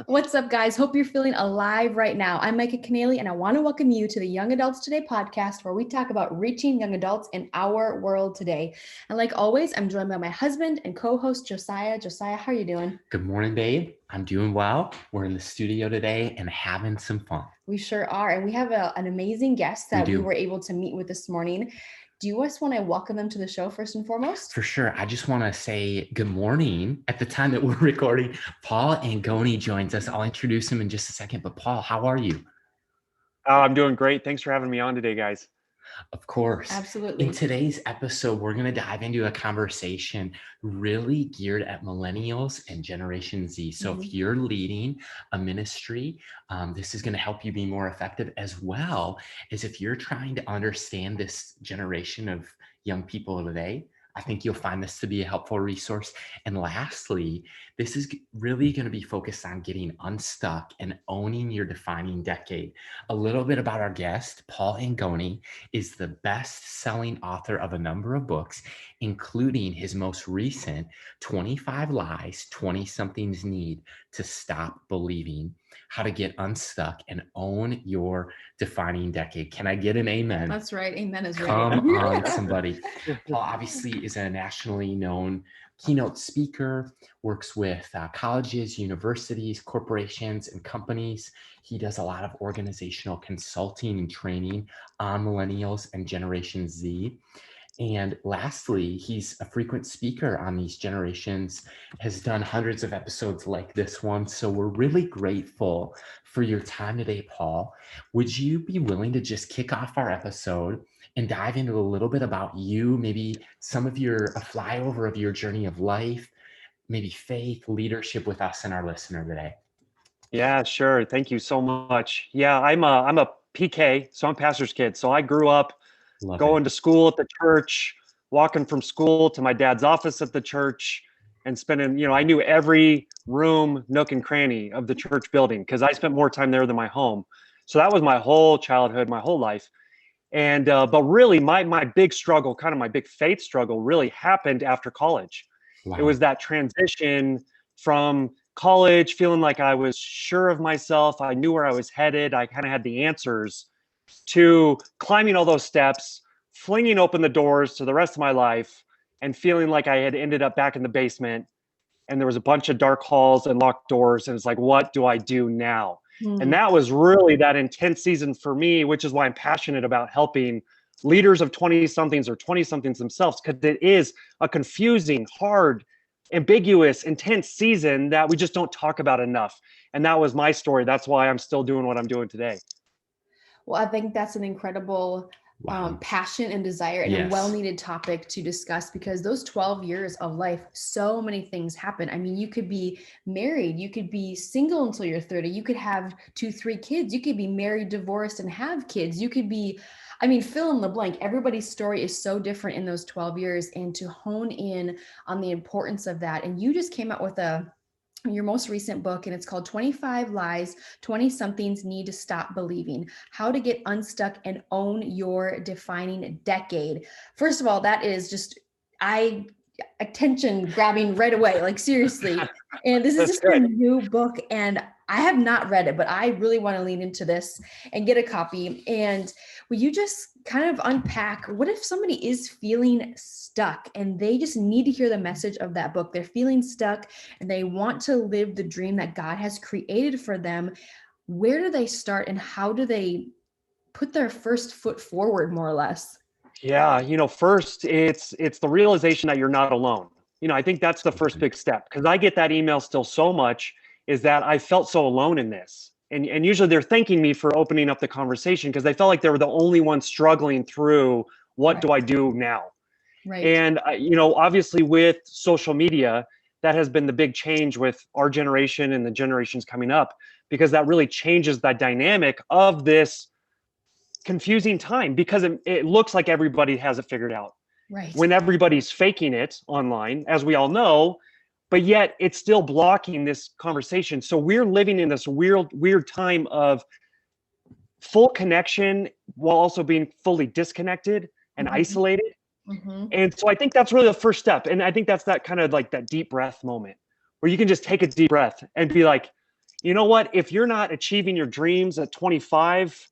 What's up, guys? Hope you're feeling alive right now. I'm Micah Canale, and I want to welcome you to the Young Adults Today podcast, where we talk about reaching young adults in our world today. And like always, I'm joined by my husband and co-host, Josiah. Josiah, how are you doing? Good morning, babe. I'm doing well. We're in the studio today and having some fun. We sure are. And we have an amazing guest that we were able to meet with this morning. Do you just want to welcome them to the show first and foremost? For sure. I just want to say good morning. At the time that we're recording, Paul Angone joins us. I'll introduce him in just a second. But Paul, how are you? I'm doing great. Thanks for having me on today, guys. Of course. Absolutely. In today's episode, we're going to dive into a conversation really geared at millennials and Generation Z. So if you're leading a ministry, this is going to help you be more effective, as well as if you're trying to understand this generation of young people today. I think you'll find this to be a helpful resource. And lastly, this is really going to be focused on getting unstuck and owning your defining decade. A little bit about our guest. Paul Angone is the best-selling author of a number of books, including his most recent 25 Lies Twentysomethings Need to Stop Believing, How to Get Unstuck and Own Your Defining Decade. Can I get an amen? That's right. Amen is right. Come on, somebody. Paul obviously is a nationally known keynote speaker, works with colleges, universities, corporations, and companies. He does a lot of organizational consulting and training on millennials and Generation Z. And lastly, he's a frequent speaker on these generations, has done hundreds of episodes like this one. So we're really grateful for your time today, Paul. Would you be willing to just kick off our episode and dive into a little bit about you, maybe a flyover of your journey of life, maybe faith, leadership with us and our listener today? Yeah, sure. Thank you so much. Yeah, I'm a PK, so I'm a pastor's kid. So I grew up going to school at the church, walking from school to my dad's office at the church, and spending, I knew every room, nook and cranny of the church building because I spent more time there than my home. So that was my whole childhood, my whole life. And but really my big struggle, kind of my big faith struggle, really happened after college. Wow. It was that transition from college, feeling like I was sure of myself, I knew where I was headed, I kind of had the answers, to climbing all those steps, flinging open the doors to the rest of my life, and feeling like I had ended up back in the basement, and there was a bunch of dark halls and locked doors, and it's like, what do I do now? And that was really that intense season for me, which is why I'm passionate about helping leaders of 20-somethings or 20-somethings themselves, because it is a confusing, hard, ambiguous, intense season that we just don't talk about enough. And that was my story. That's why I'm still doing what I'm doing today. Well, I think that's an incredible passion and desire, and a well-needed topic to discuss, because those 12 years of life, so many things happen. I mean, you could be married, you could be single until you're 30, you could have 2-3 kids, you could be married, divorced, and have kids, you could be, fill in the blank. Everybody's story is so different in those 12 years, and to hone in on the importance of that. And you just came out with your most recent book, and it's called 25 Lies 20-somethings Need to Stop Believing, How to Get Unstuck and Own Your Defining Decade. First of all, that is just attention grabbing right away, like seriously. And this is just a new book, and I have not read it, but I really want to lean into this and get a copy. And will you just kind of unpack, what if somebody is feeling stuck and they just need to hear the message of that book? They're feeling stuck and they want to live the dream that God has created for them. Where do they start, and how do they put their first foot forward, more or less? Yeah, first it's the realization that you're not alone. I think that's the first big step, because I get that email still so much, is that I felt so alone in this. And usually they're thanking me for opening up the conversation, because they felt like they were the only one struggling through what do I do now? Right. And obviously with social media, that has been the big change with our generation and the generations coming up, because that really changes that dynamic of this confusing time, because it looks like everybody has it figured out. Right. When everybody's faking it online, as we all know, but yet it's still blocking this conversation. So we're living in this weird time of full connection while also being fully disconnected and isolated. And so I think that's really the first step. And I think that's that kind of like that deep breath moment where you can just take a deep breath and be like, you know what? If you're not achieving your dreams at 25,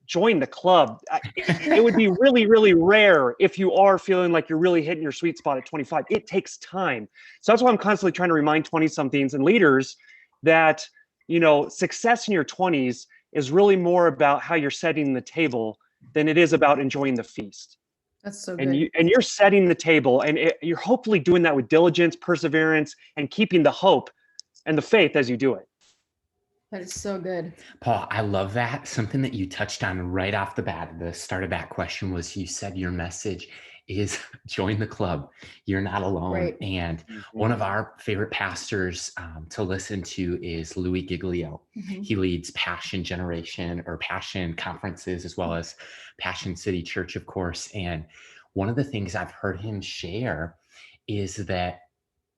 join the club. It would be really, really rare if you are feeling like you're really hitting your sweet spot at 25. It takes time. So that's why I'm constantly trying to remind 20-somethings and leaders that, you know, success in your 20s is really more about how you're setting the table than it is about enjoying the feast. That's so good. And you're setting the table, and you're hopefully doing that with diligence, perseverance, and keeping the hope and the faith as you do it. That is so good. Paul, I love that. Something that you touched on right off the bat at the start of that question was you said your message is join the club. You're not alone. Right. And one of our favorite pastors to listen to is Louis Giglio. He leads Passion Generation or Passion conferences, as well as Passion City Church, of course. And one of the things I've heard him share is that,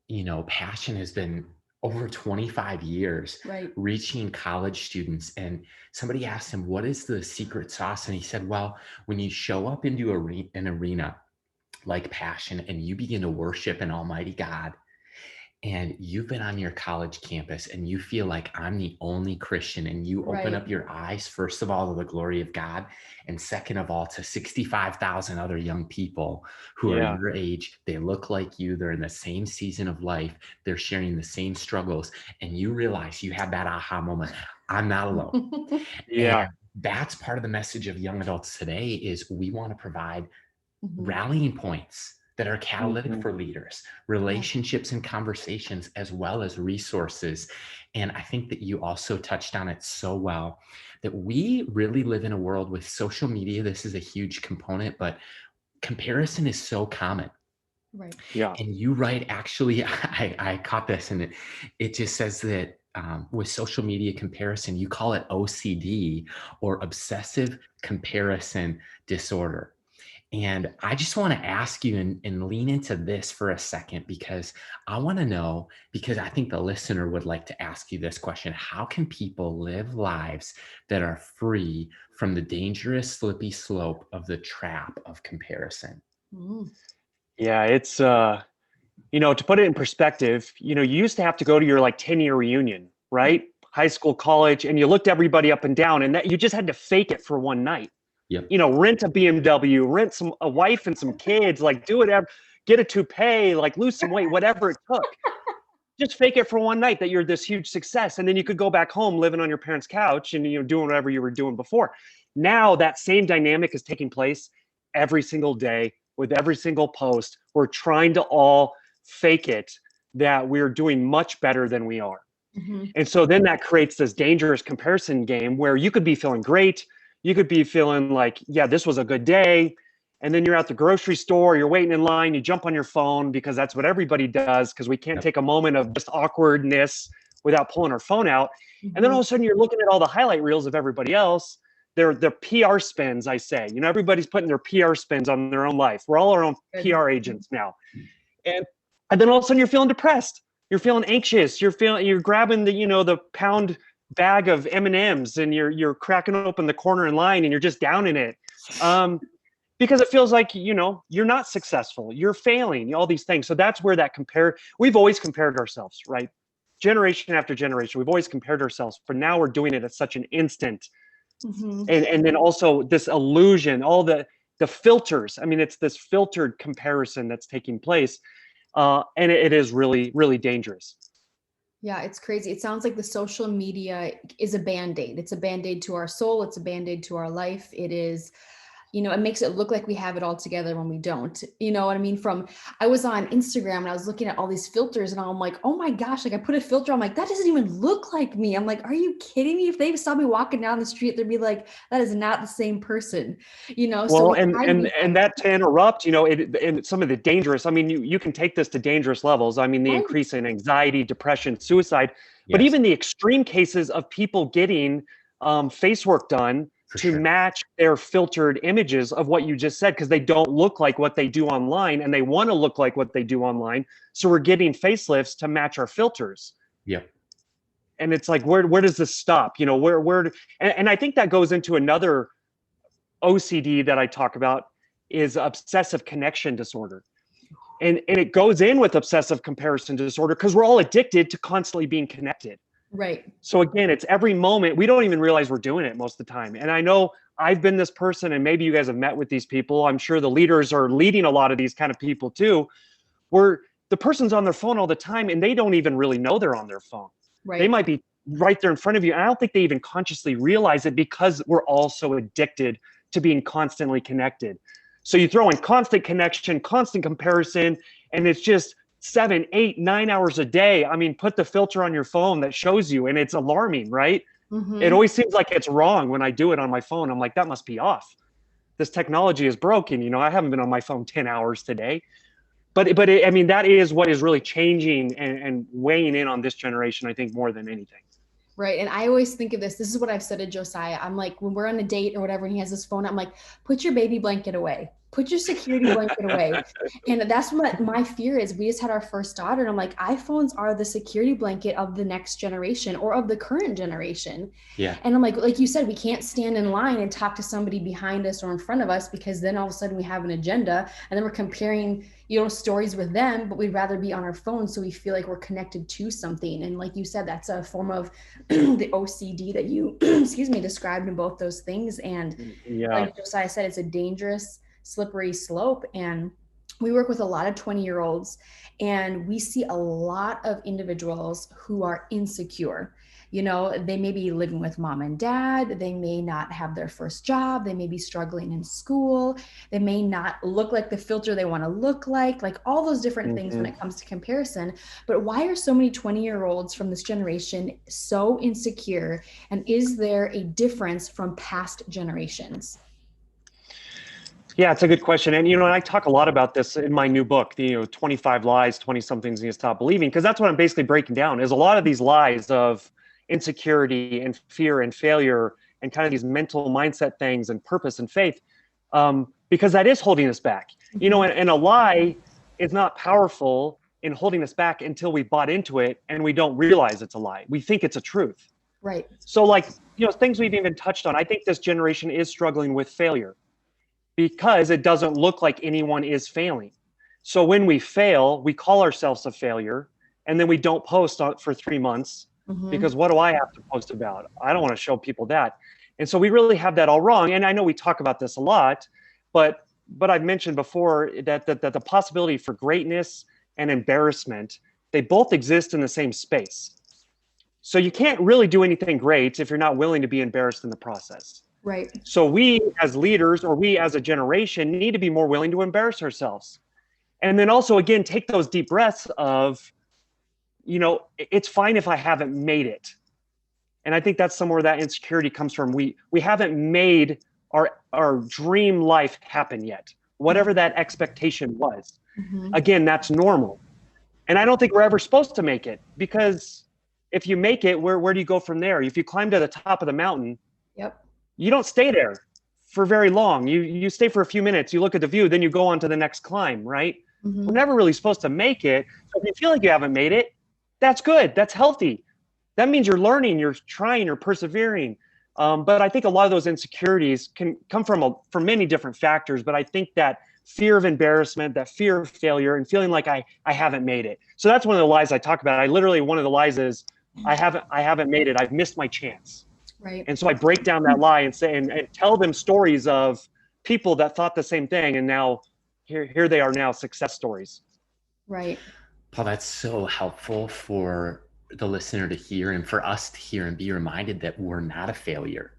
you know, Passion has been over 25 years, right, reaching college students. And somebody asked him, what is the secret sauce? And he said, well, when you show up into an arena like Passion and you begin to worship an almighty God, and you've been on your college campus and you feel like I'm the only Christian, and you open up your eyes, first of all, to the glory of God, and second of all, to 65,000 other young people who are your age. They look like you. They're in the same season of life. They're sharing the same struggles. And you realize you have that aha moment. I'm not alone. And that's part of the message of young adults today is we want to provide rallying points that are catalytic for leaders, relationships and conversations, as well as resources. And I think that you also touched on it so well, that we really live in a world with social media. This is a huge component, but comparison is so common. Right. Yeah. And you write, actually, I caught this, and it just says that with social media comparison, you call it OCD, or obsessive comparison disorder. And I just want to ask you and lean into this for a second, because I want to know, because I think the listener would like to ask you this question: how can people live lives that are free from the dangerous, slippery slope of the trap of comparison? Yeah, it's, you know, to put it in perspective, you know, you used to have to go to your like 10-year reunion, right? High school, college, and you looked everybody up and down, and that you just had to fake it for one night. Yep. You know, rent a BMW, rent a wife and some kids, like do whatever, get a toupee, like lose some weight, whatever it took. Just fake it for one night that you're this huge success. And then you could go back home living on your parents' couch and, you know, doing whatever you were doing before. Now that same dynamic is taking place every single day with every single post. We're trying to all fake it that we're doing much better than we are. And so then that creates this dangerous comparison game where you could be feeling great. You could be feeling like, yeah, this was a good day. And then you're at the grocery store, you're waiting in line, you jump on your phone because that's what everybody does, because we can't take a moment of just awkwardness without pulling our phone out. And then all of a sudden you're looking at all the highlight reels of everybody else. They're PR spins, I say. You know, everybody's putting their PR spins on their own life. We're all our own PR agents now. And then all of a sudden you're feeling depressed. You're feeling anxious. You're grabbing the, you know, the pound bag of M&Ms and you're cracking open the corner in line and you're just down in it. Because it feels like, you know, you're not successful, you're failing, all these things. So that's where that we've always compared ourselves, right? Generation after generation, we've always compared ourselves, but now we're doing it at such an instant. And then also this illusion, all the filters. I mean, it's this filtered comparison that's taking place. And it is really, really dangerous. Yeah, it's crazy. It sounds like the social media is a Band-Aid. It's a Band-Aid to our soul. It's a Band-Aid to our life. It is, you know, it makes it look like we have it all together when we don't. You know what I mean? I was on Instagram and I was looking at all these filters and I'm like, oh my gosh, like I put a filter, I'm like, that doesn't even look like me. I'm like, are you kidding me? If they saw me walking down the street, they'd be like, that is not the same person, you know? Well, so and that to interrupt, you know, and some of the dangerous, I mean, you can take this to dangerous levels. I mean, the increase in anxiety, depression, suicide, but even the extreme cases of people getting face work done to match their filtered images of what you just said, because they don't look like what they do online and they want to look like what they do online. So we're getting facelifts to match our filters. Yep. And it's like, where does this stop? You know, and I think that goes into another OCD that I talk about, is obsessive connection disorder. And it goes in with obsessive comparison disorder because we're all addicted to constantly being connected. Right. So again, it's every moment. We don't even realize we're doing it most of the time. And I know I've been this person, and maybe you guys have met with these people. I'm sure the leaders are leading a lot of these kind of people too, where the person's on their phone all the time and they don't even really know they're on their phone. Right. They might be right there in front of you. And I don't think they even consciously realize it, because we're all so addicted to being constantly connected. So you throw in constant connection, constant comparison, and it's just 7, 8, 9 hours a day. I mean, put the filter on your phone that shows you, and it's alarming, right? Mm-hmm. It always seems like it's wrong when I do it on my phone. I'm like, that must be off. This technology is broken. I haven't been on my phone 10 hours today. But I mean, that is what is really changing and weighing in on this generation, I think, more than anything. Right. And I always think of this is what I've said to Josiah. I'm like, when we're on a date or whatever, and he has his phone, I'm like, put your baby blanket away. Put your security blanket away. And that's what my fear is. We just had our first daughter, and I'm like, iPhones are the security blanket of the next generation, or of the current generation. Yeah. And I'm like you said, we can't stand in line and talk to somebody behind us or in front of us, because then all of a sudden we have an agenda, and then we're comparing, stories with them, but we'd rather be on our phone. So we feel like we're connected to something. And like you said, that's a form of the OCD that you, described in both those things. And like Josiah said, it's a dangerous, slippery slope. And we work with a lot of 20-year-olds, and we see a lot of individuals who are insecure. They may be living with mom and dad. They may not have their first job. They may be struggling in school. They may not look like the filter they want to look like all those different things when it comes to comparison. But why are so many 20-year-olds from this generation so insecure? And is there a difference from past generations? Yeah, it's a good question. And, and I talk a lot about this in my new book, the 25 Lies, 20-somethings Need to Stop Believing, because that's what I'm basically breaking down, is a lot of these lies of insecurity and fear and failure and kind of these mental mindset things and purpose and faith, because that is holding us back. And a lie is not powerful in holding us back until we bought into it and we don't realize it's a lie. We think it's a truth. Right. So things we've even touched on, I think this generation is struggling with failure, because it doesn't look like anyone is failing. So when we fail, we call ourselves a failure, and then we don't post for 3 months, because what do I have to post about? I don't want to show people that. And so we really have that all wrong. And I know we talk about this a lot, but I've mentioned before that the possibility for greatness and embarrassment, they both exist in the same space. So you can't really do anything great if you're not willing to be embarrassed in the process. Right. So we as leaders, or we as a generation, need to be more willing to embarrass ourselves. And then also, again, take those deep breaths of, it's fine if I haven't made it. And I think that's somewhere that insecurity comes from. We haven't made our dream life happen yet, whatever that expectation was. Again, that's normal. And I don't think we're ever supposed to make it, because if you make it, where do you go from there? If you climb to the top of the mountain, you don't stay there for very long. You stay for a few minutes, you look at the view, then you go on to the next climb, right? We're never really supposed to make it. So if you feel like you haven't made it, that's good. That's healthy. That means you're learning, you're trying, you're persevering. But I think a lot of those insecurities can come from many different factors. But I think that fear of embarrassment, that fear of failure, and feeling like I haven't made it. So that's one of the lies I talk about. One of the lies is I haven't made it. I've missed my chance. Right. And so I break down that lie and say and tell them stories of people that thought the same thing, and now here they are now, success stories. Right. Paul, that's so helpful for the listener to hear, and for us to hear and be reminded that we're not a failure,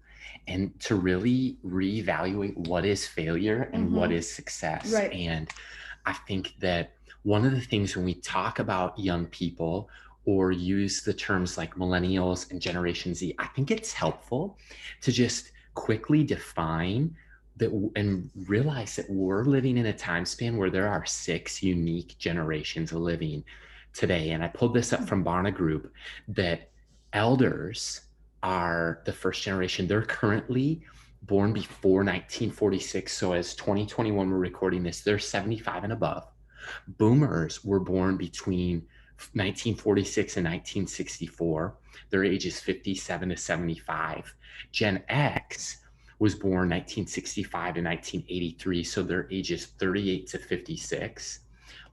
and to really reevaluate what is failure and what is success. Right. And I think that one of the things when we talk about young people or use the terms like millennials and Generation Z, I think it's helpful to just quickly define that and realize that we're living in a time span where there are 6 unique generations living today. And I pulled this up from Barna Group, that elders are the first generation. They're currently born before 1946. So as 2021, we're recording this, they're 75 and above. Boomers were born between 1946 and 1964. Their age is 57 to 75. Gen X was born 1965 to 1983. So their age is 38 to 56.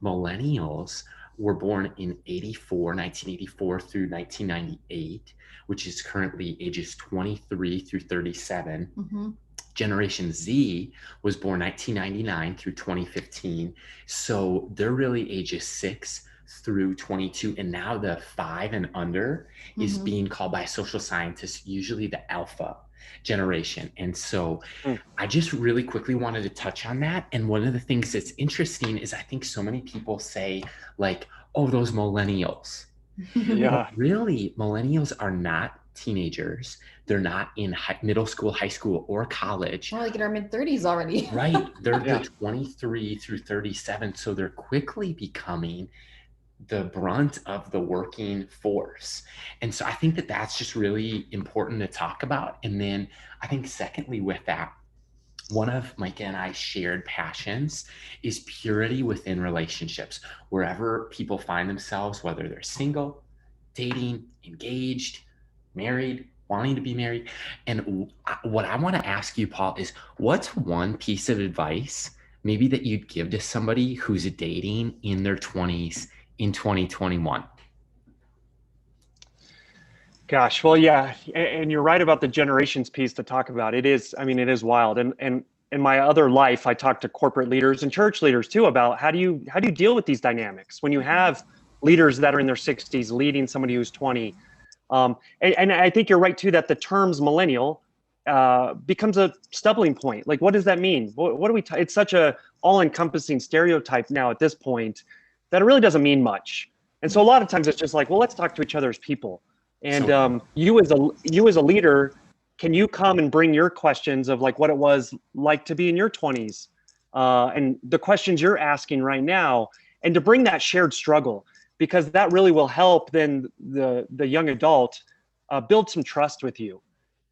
Millennials were born in 1984 through 1998, which is currently ages 23 through 37. Mm-hmm. Generation Z was born 1999 through 2015. So they're really ages 6 through 22. And now the 5 and under is being called by social scientists, usually the alpha generation. And so I just really quickly wanted to touch on that. And one of the things that's interesting is I think so many people say like, oh, those millennials. Yeah. But really, millennials are not teenagers. They're not in middle school, high school, or college. We're like in our mid-30s already. Right. They're 23 through 37. So they're quickly becoming the brunt of the working force. And so I think that that's just really important to talk about. And then I think secondly with that, one of Micah and I's shared passions is purity within relationships, wherever people find themselves, whether they're single, dating, engaged, married, wanting to be married. And what I want to ask you, Paul, is what's one piece of advice maybe that you'd give to somebody who's dating in their 20s in 2021? Gosh, well, yeah, and you're right about the generations piece to talk about. It is, I mean, it is wild. And in my other life, I talk to corporate leaders and church leaders too about how do you deal with these dynamics when you have leaders that are in their 60s leading somebody who's 20. And I think you're right too that the terms millennial becomes a stumbling point. Like, what does that mean? What do we? It's such a all-encompassing stereotype now at this point that it really doesn't mean much. And so a lot of times it's just like, well, let's talk to each other as people. And you as a leader, can you come and bring your questions of like what it was like to be in your 20s and the questions you're asking right now, and to bring that shared struggle, because that really will help then the young adult build some trust with you.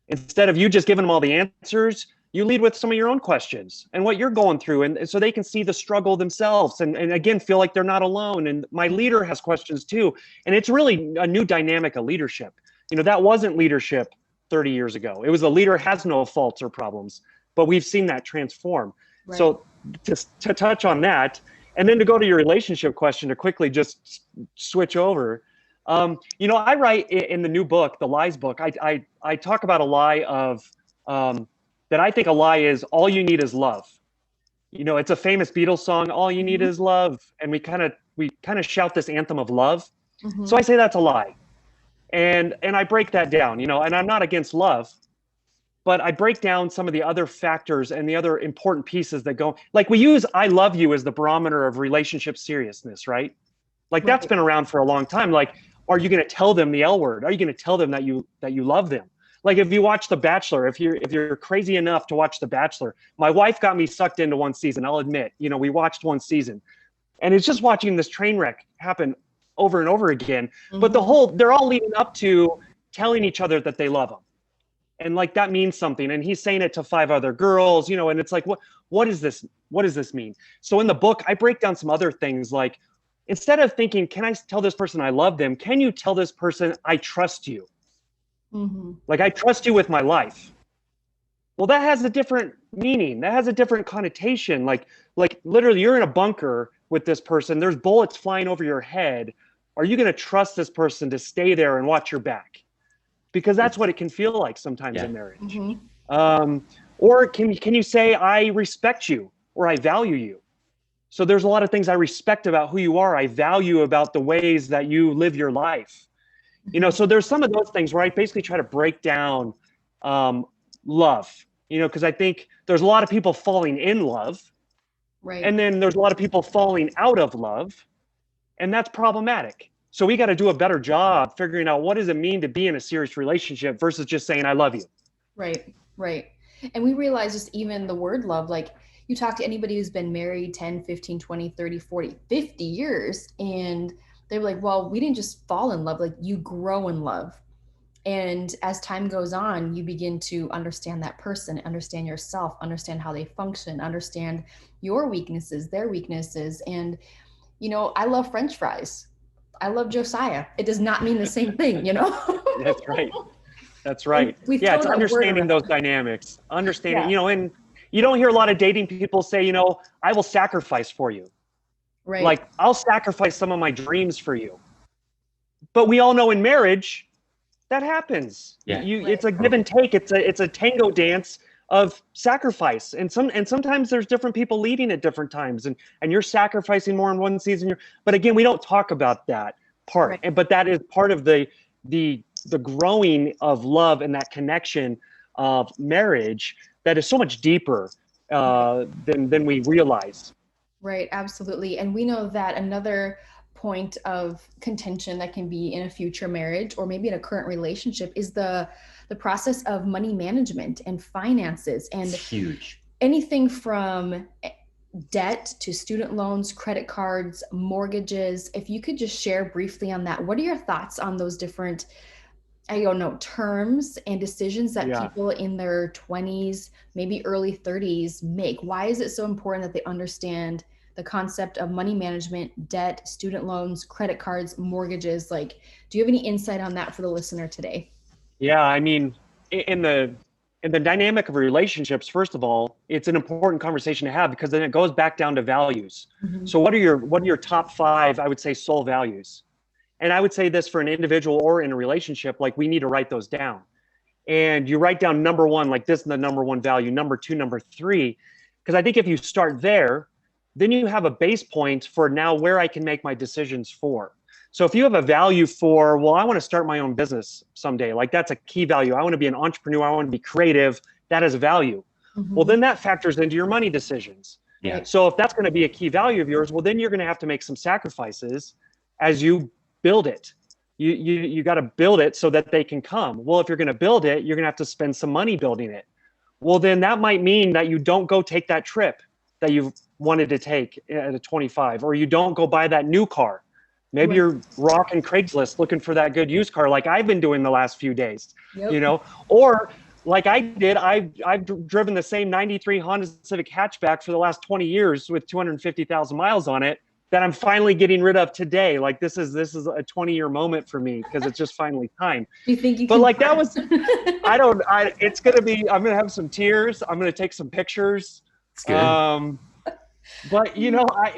Instead of you just giving them all the answers, you lead with some of your own questions and what you're going through, and so they can see the struggle themselves and again feel like they're not alone. And my leader has questions too, and it's really a new dynamic of leadership. You know, that wasn't leadership 30 years ago. It was a leader has no faults or problems, but we've seen that transform. Right. So to touch on that, and then to go to your relationship question, to quickly just switch over. You know, I write in the new book, the Lies book, I talk about a lie of that I think a lie is all you need is love. You know, it's a famous Beatles song, all you need is love. And we kind of shout this anthem of love. So I say that's a lie. And I break that down, you know, and I'm not against love, but I break down some of the other factors and the other important pieces that go, like we use I love you as the barometer of relationship seriousness, right? Like that's been around for a long time. Like, are you going to tell them the L word? Are you going to tell them that you love them? Like if you watch The Bachelor, if you're crazy enough to watch The Bachelor, my wife got me sucked into one season. I'll admit, you know, we watched one season, and it's just watching this train wreck happen over and over again. But they're all leading up to telling each other that they love them, and like that means something. And he's saying it to 5 other girls, you know, and it's like, what is this? What does this mean? So in the book, I break down some other things, like instead of thinking, can I tell this person I love them? Can you tell this person I trust you? Like I trust you with my life. Well, that has a different meaning. That has a different connotation. Like literally you're in a bunker with this person. There's bullets flying over your head. Are you going to trust this person to stay there and watch your back? Because that's what it can feel like sometimes in marriage. Or can you say, I respect you or I value you? So there's a lot of things I respect about who you are. I value about the ways that you live your life. You know, so there's some of those things where I basically try to break down love, you know, because I think there's a lot of people falling in love. Right. And then there's a lot of people falling out of love. And that's problematic. So we got to do a better job figuring out what does it mean to be in a serious relationship versus just saying, I love you. Right. Right. And we realize just even the word love, like you talk to anybody who's been married 10, 15, 20, 30, 40, 50 years, and they're like, well, we didn't just fall in love, like you grow in love. And as time goes on, you begin to understand that person, understand yourself, understand how they function, understand your weaknesses, their weaknesses. And, you know, I love French fries. I love Josiah. It does not mean the same thing, you know? That's right. That's right. Yeah, it's understanding those dynamics, understanding, you know, and you don't hear a lot of dating people say, you know, I will sacrifice for you. Right. Like, I'll sacrifice some of my dreams for you. But we all know in marriage, that happens. Yeah. It's a give and take. It's a tango dance of sacrifice. And sometimes there's different people leading at different times, and you're sacrificing more in one season. But again, we don't talk about that part. Right. But that is part of the growing of love and that connection of marriage that is so much deeper than we realize. Right, absolutely. And we know that another point of contention that can be in a future marriage or maybe in a current relationship is the process of money management and finances, and it's huge. Anything from debt to student loans, credit cards, mortgages. If you could just share briefly on that, what are your thoughts on those different, I don't know, terms and decisions that people in their 20s, maybe early 30s make? Why is it so important that they understand the concept of money management, debt, student loans, credit cards, mortgages? Like, do you have any insight on that for the listener today? Yeah, I mean, in the dynamic of relationships, first of all, it's an important conversation to have, because then it goes back down to values. Mm-hmm. So what are your top 5, I would say, soul values? And I would say this for an individual or in a relationship, like, we need to write those down. And you write down number 1, like, this is the number 1 value, number 2, number 3, because I think if you start there, then you have a base point for now where I can make my decisions for. So if you have a value for, well, I want to start my own business someday, like, that's a key value. I want to be an entrepreneur. I want to be creative. That is a value. Mm-hmm. Well, then that factors into your money decisions. Yeah. So if that's going to be a key value of yours, well, then you're going to have to make some sacrifices as you build it. You got to build it so that they can come. Well, if you're going to build it, you're going to have to spend some money building it. Well, then that might mean that you don't go take that trip that you've wanted to take at a 25, or you don't go buy that new car. Maybe you're rocking Craigslist looking for that good used car, like I've been doing the last few days, or like I did, I've driven the same 93 Honda Civic hatchback for the last 20 years with 250,000 miles on it that I'm finally getting rid of today. Like, this is a 20-year moment for me, because it's just finally time. You think you but can like that was, it's going to be, I'm going to have some tears. I'm going to take some pictures. It's good. But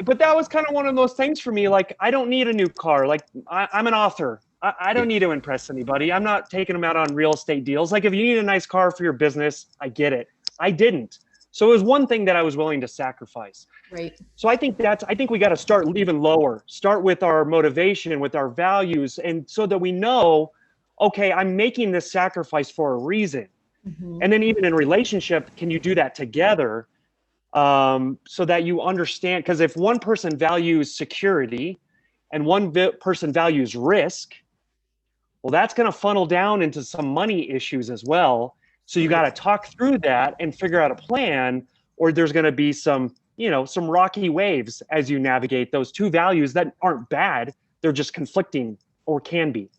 but that was kind of one of those things for me. Like, I don't need a new car. Like, I'm an author. I don't need to impress anybody. I'm not taking them out on real estate deals. Like, if you need a nice car for your business, I get it. I didn't. So it was one thing that I was willing to sacrifice. Right. So I think we got to start even lower. Start with our motivation and with our values, and so that we know, okay, I'm making this sacrifice for a reason. Mm-hmm. And then even in relationship, can you do that together? So that you understand, because if one person values security and one person values risk, well, that's going to funnel down into some money issues as well. So you got to talk through that and figure out a plan, or there's going to be some rocky waves as you navigate those two values that aren't bad. They're just conflicting, or can be.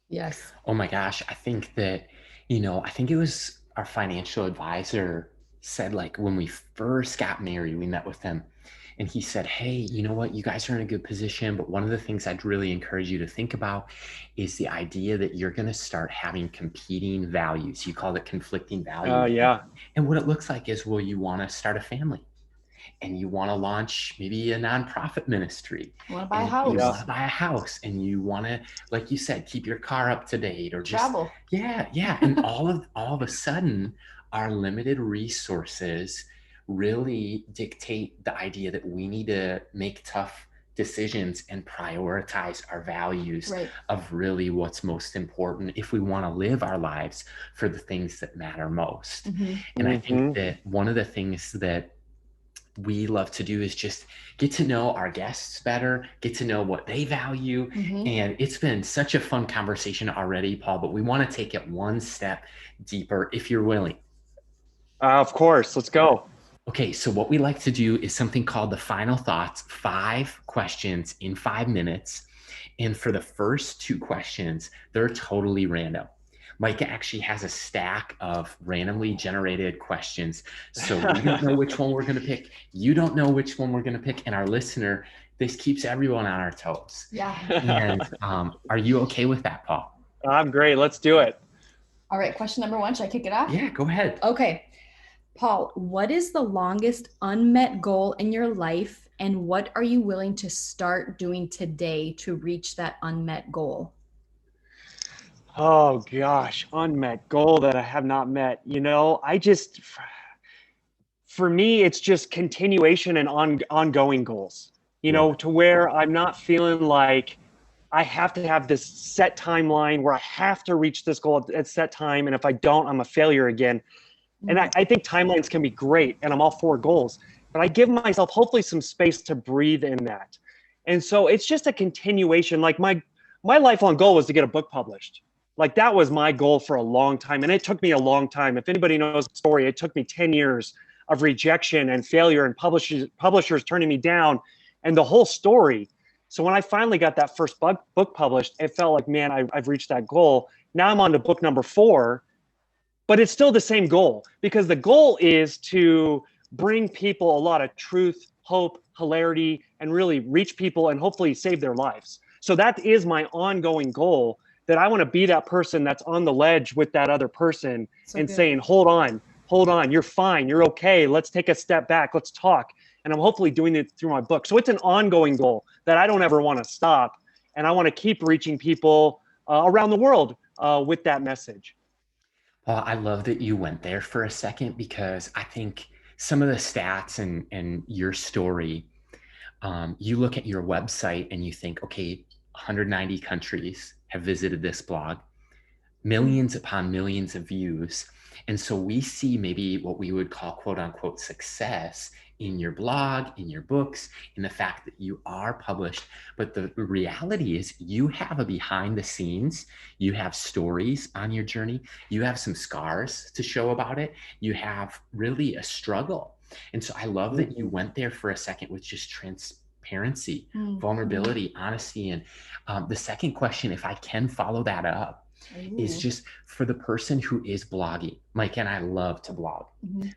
Yes. Oh my gosh. I think that, I think it was our financial advisor said, like, when we first got married, we met with them, and he said, hey, you know what, you guys are in a good position, but one of the things I'd really encourage you to think about is the idea that you're going to start having competing values. You called it conflicting values. Yeah. And what it looks like is, well, you want to start a family, and you want to launch maybe a nonprofit ministry. You want to buy a house. You want to buy a house, and you want to, like you said, keep your car up to date, or just travel. Yeah. And all of a sudden, our limited resources really dictate the idea that we need to make tough decisions and prioritize our values of really what's most important if we want to live our lives for the things that matter most. Mm-hmm. And I think that one of the things that we love to do is just get to know our guests better, get to know what they value. Mm-hmm. And it's been such a fun conversation already, Paul, but we want to take it one step deeper if you're willing. Of course, let's go. Okay, so what we like to do is something called the final thoughts, 5 questions in 5 minutes. And for the first 2 questions, they're totally random. Micah actually has a stack of randomly generated questions. So we don't know which one we're going to pick. You don't know which one we're going to pick. And our listener, this keeps everyone on our toes. Yeah. And are you okay with that, Paul? I'm great. Let's do it. All right. Question number 1. Should I kick it off? Yeah, go ahead. Okay. Paul, what is the longest unmet goal in your life, And what are you willing to start doing today to reach that unmet goal? Oh gosh, unmet goal that I have not met. For me, it's just continuation and ongoing goals, to where I'm not feeling like I have to have this set timeline where I have to reach this goal at set time. And if I don't, I'm a failure again. And I think timelines can be great, and I'm all for goals, but I give myself hopefully some space to breathe in that. And so it's just a continuation. Like my lifelong goal was to get a book published. Like that was my goal for a long time. And it took me a long time. If anybody knows the story, it took me 10 years of rejection and failure and publishers turning me down and the whole story. So when I finally got that first book published, it felt like, man, I've reached that goal. Now I'm on to book number 4, but it's still the same goal, because the goal is to bring people a lot of truth, hope, hilarity, and really reach people and hopefully save their lives. So that is my ongoing goal, that I want to be that person that's on the ledge with that other person saying, hold on, you're fine, you're okay, let's take a step back, let's talk. And I'm hopefully doing it through my book. So it's an ongoing goal that I don't ever want to stop. And I want to keep reaching people around the world with that message. Well, I love that you went there for a second, because I think some of the stats and your story, you look at your website and you think, okay, 190 countries have visited this blog, millions upon millions of views. And so we see maybe what we would call quote unquote success in your blog, in your books, in the fact that you are published. But the reality is you have a behind the scenes, you have stories on your journey, you have some scars to show about it, you have really a struggle. And so I love that you went there for a second with just transparency, vulnerability, honesty. And the second question, if I can follow that up, is just for the person who is blogging. Mike and I love to blog.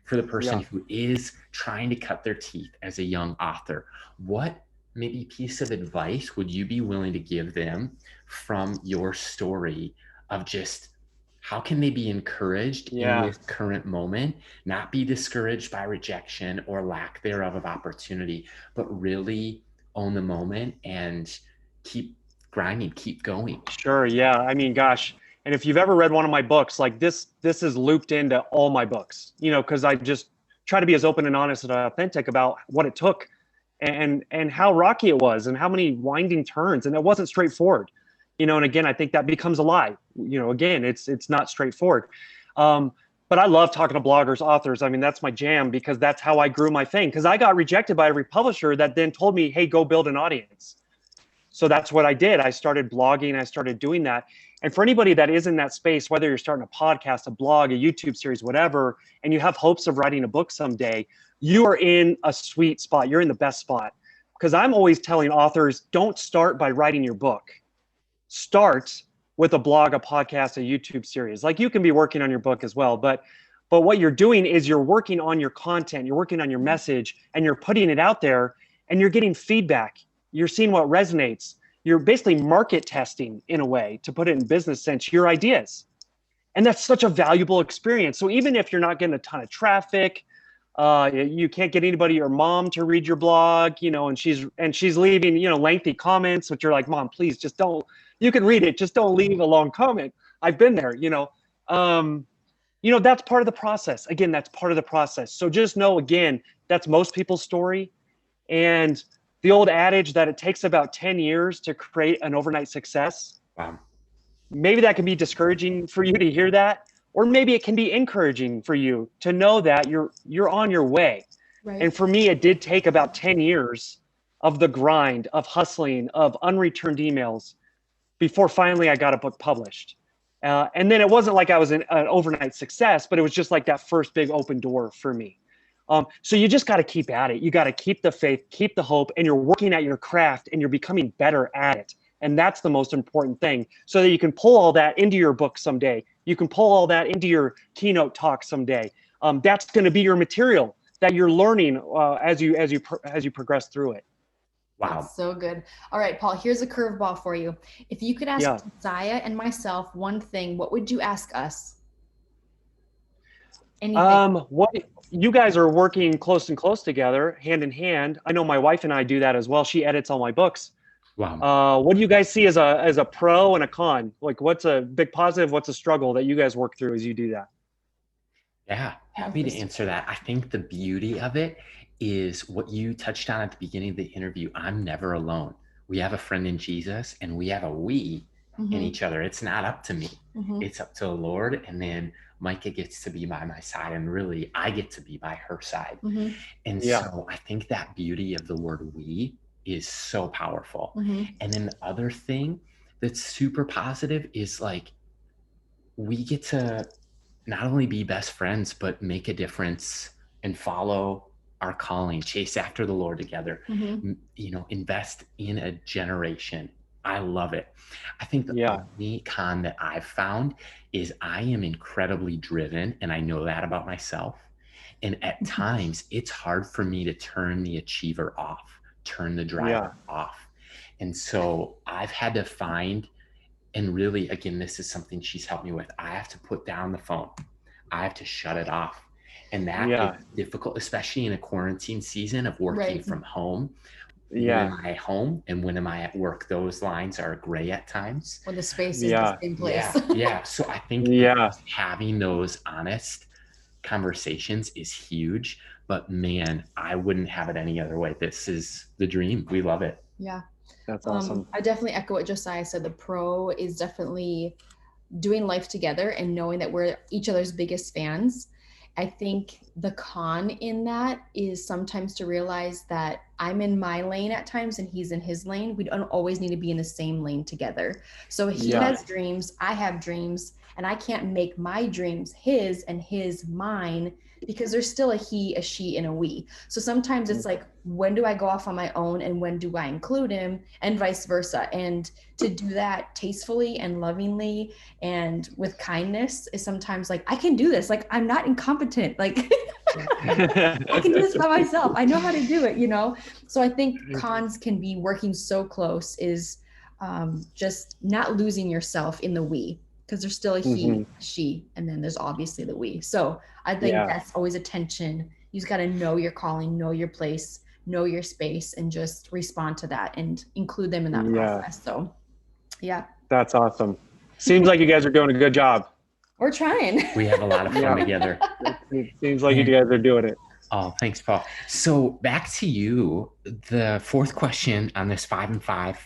For the person who is trying to cut their teeth as a young author, what maybe piece of advice would you be willing to give them from your story of just how can they be encouraged in this current moment, not be discouraged by rejection or lack thereof of opportunity, but really own the moment and keep grinding, keep going? Sure. Yeah. I mean, gosh. And if you've ever read one of my books, like this is looped into all my books, because I just try to be as open and honest and authentic about what it took and how rocky it was and how many winding turns. And it wasn't straightforward, and again, I think that becomes a lie. Again, it's not straightforward. But I love talking to bloggers, authors. I mean, that's my jam, because that's how I grew my thing. Because I got rejected by every publisher that then told me, hey, go build an audience. So that's what I did. I started blogging. I started doing that. And for anybody that is in that space, whether you're starting a podcast, a blog, a YouTube series, whatever, and you have hopes of writing a book someday, you are in a sweet spot. You're in the best spot. Because I'm always telling authors, don't start by writing your book. Start with a blog, a podcast, a YouTube series. Like, you can be working on your book as well. But what you're doing is you're working on your content, you're working on your message, and you're putting it out there, and you're getting feedback. You're seeing what resonates. You're basically market testing, in a way, to put it in business sense, your ideas. And that's such a valuable experience. So even if you're not getting a ton of traffic, you can't get anybody, your mom, to read your blog, and she's leaving, lengthy comments, which you're like, Mom, please just don't, you can read it, just don't leave a long comment. I've been there, that's part of the process. Again, that's part of the process. So just know, again, that's most people's story. And the old adage that it takes about 10 years to create an overnight success. Wow. Maybe that can be discouraging for you to hear that, or maybe it can be encouraging for you to know that you're on your way. Right. And for me, it did take about 10 years of the grind, of hustling, of unreturned emails before finally I got a book published. And then it wasn't like I was an overnight success, but it was just like that first big open door for me. So you just got to keep at it. You got to keep the faith, keep the hope, and you're working at your craft and you're becoming better at it. And that's the most important thing, so that you can pull all that into your book someday. You can pull all that into your keynote talk someday. That's going to be your material that you're learning as you progress through it. Wow. That's so good. All right, Paul, here's a curveball for you. If you could ask Zaya and myself one thing, what would you ask us? Anything. What you guys are working close together, hand in hand. I know my wife and I do that as well. She edits all my books. Wow. What do you guys see as a pro and a con? Like, what's a big positive? What's a struggle that you guys work through as you do that? Yeah, happy to answer that. I think the beauty of it is what you touched on at the beginning of the interview. I'm never alone. We have a friend in Jesus, and we have a we in each other. It's not up to me. It's up to the Lord. And then Micah gets to be by my side, and really I get to be by her side. And so I think that beauty of the word we is so powerful. And then the other thing that's super positive is like, we get to not only be best friends, but make a difference and follow our calling, chase after the Lord together, you know, invest in a generation. I love it. I think the only con that I've found is I am incredibly driven, and I know that about myself. And at times it's hard for me to turn the achiever off, turn the driver off. And so I've had to find, and really, again, this is something she's helped me with. I have to put down the phone. I have to shut it off. And that is difficult, especially in a quarantine season of working from home. When am I home and when am I at work? Those lines are gray at times. When the space is the same place. So I think having those honest conversations is huge. But man, I wouldn't have it any other way. This is the dream. We love it. Yeah. That's awesome. I definitely echo what Josiah said. The pro is definitely doing life together and knowing that we're each other's biggest fans. I think the con in that is sometimes to realize that I'm in my lane at times and he's in his lane. We don't always need to be in the same lane together. So he has dreams, I have dreams, and I can't make my dreams his and his mine, because there's still a he, a she, and a we. So sometimes it's like, when do I go off on my own and when do I include him, and vice versa. And to do that tastefully and lovingly and with kindness is sometimes like, I can do this. Like, I'm not incompetent. Like I can do this by myself. I know how to do it, you know? So I think cons can be working so close is just not losing yourself in the we, because there's still a he, she, and then there's obviously the we. So I think that's always a tension. You just got to know your calling, know your place, know your space, and just respond to that and include them in that process. So that's awesome. Seems like you guys are doing a good job. We're trying. We have a lot of fun together. It seems like you guys are doing it. Oh, thanks, Paul. So back to you. The fourth question on this 5 and 5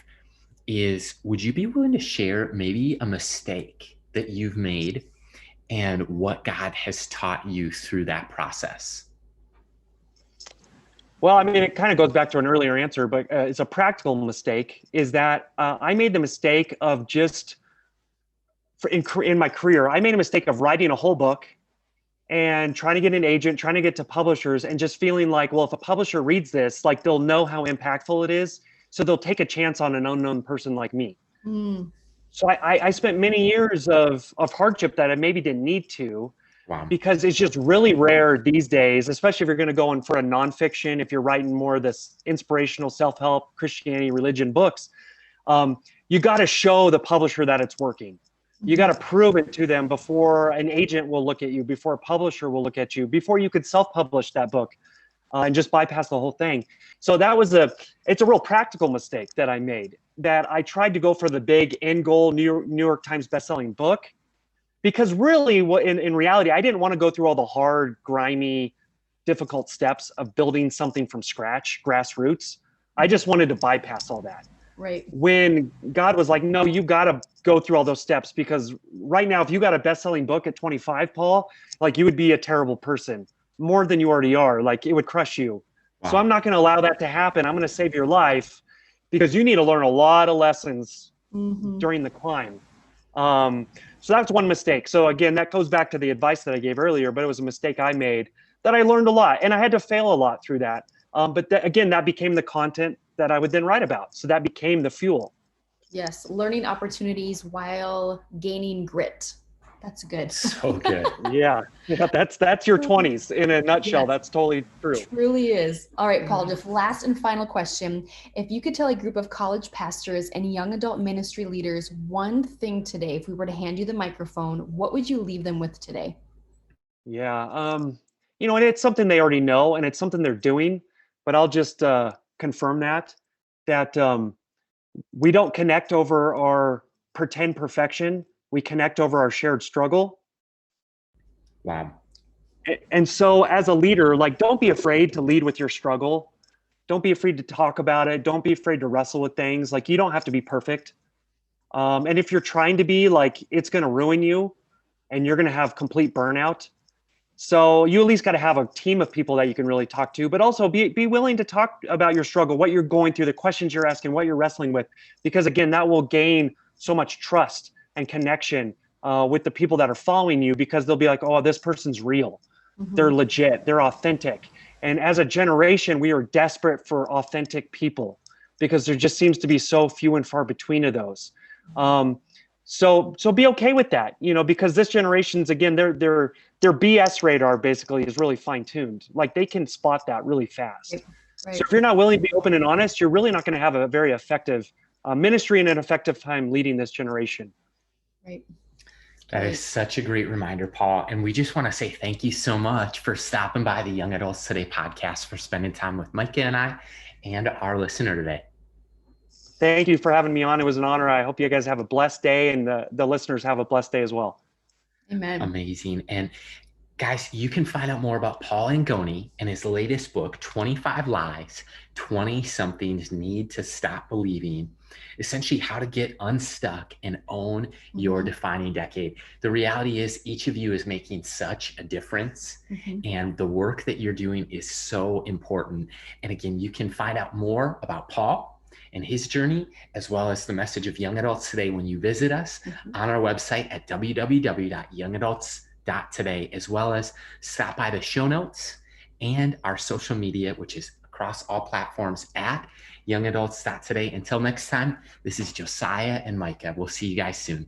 is, would you be willing to share maybe a mistake that you've made and what God has taught you through that process? Well, I mean, it kind of goes back to an earlier answer, but it's a practical mistake, is that I made the mistake of just, in my career, I made a mistake of writing a whole book and trying to get an agent, trying to get to publishers, and just feeling like, well, if a publisher reads this, like, they'll know how impactful it is. So they'll take a chance on an unknown person like me. So I spent many years of hardship that I maybe didn't need to. Wow. Because it's just really rare these days, especially if you're going to go in for a nonfiction, if you're writing more of this inspirational self-help, Christianity, religion books, you got to show the publisher that it's working. You got to prove it to them before an agent will look at you, before a publisher will look at you, before you could self-publish that book and just bypass the whole thing. So it's a real practical mistake that I made, that I tried to go for the big end goal, New York Times bestselling book. Because really, in reality, I didn't want to go through all the hard, grimy, difficult steps of building something from scratch, grassroots. I just wanted to bypass all that. Right. When God was like, no, you got to go through all those steps, because right now, if you got a best-selling book at 25, Paul, like, you would be a terrible person, more than you already are. Like, it would crush you. Wow. So I'm not going to allow that to happen. I'm going to save your life, because you need to learn a lot of lessons during the climb. So that's one mistake. So again, that goes back to the advice that I gave earlier, but it was a mistake I made that I learned a lot, and I had to fail a lot through that. But again, that became the content that I would then write about. So that became the fuel. Yes. Learning opportunities while gaining grit. That's good. So good. Yeah. That's your 20s in a nutshell. Yes. That's totally true. Truly is. All right, Paul, just last and final question. If you could tell a group of college pastors and young adult ministry leaders one thing today, if we were to hand you the microphone, what would you leave them with today? Yeah. And it's something they already know and it's something they're doing, but I'll just confirm that we don't connect over our pretend perfection. We connect over our shared struggle. Wow. And so as a leader, like, don't be afraid to lead with your struggle. Don't be afraid to talk about it. Don't be afraid to wrestle with things. Like, you don't have to be perfect. And if you're trying to be, like, it's going to ruin you and you're going to have complete burnout. So you at least got to have a team of people that you can really talk to, but also be willing to talk about your struggle, what you're going through, the questions you're asking, what you're wrestling with, because again, that will gain so much trust and connection with the people that are following you, because they'll be like, oh, this person's real. They're legit. They're authentic. And as a generation, we are desperate for authentic people because there just seems to be so few and far between of those. So be okay with that, because this generation's, again, their BS radar basically is really fine tuned. Like, they can spot that really fast. Right. So if you're not willing to be open and honest, you're really not going to have a very effective ministry and an effective time leading this generation. Right. That is such a great reminder, Paul. And we just want to say thank you so much for stopping by the Young Adults Today podcast, for spending time with Micah and I and our listener today. Thank you for having me on. It was an honor. I hope you guys have a blessed day, and the listeners have a blessed day as well. Amen. Amazing. And guys, you can find out more about Paul Angone and his latest book, 25 Lies 20-somethings Need to Stop Believing. Essentially, how to get unstuck and own your defining decade. The reality is, each of you is making such a difference, and the work that you're doing is so important. And again, you can find out more about Paul and his journey, as well as the message of Young Adults Today, when you visit us on our website at www.youngadults.today, as well as stop by the show notes and our social media, which is across all platforms at youngadults.today. Until next time, this is Josiah and Micah. We'll see you guys soon.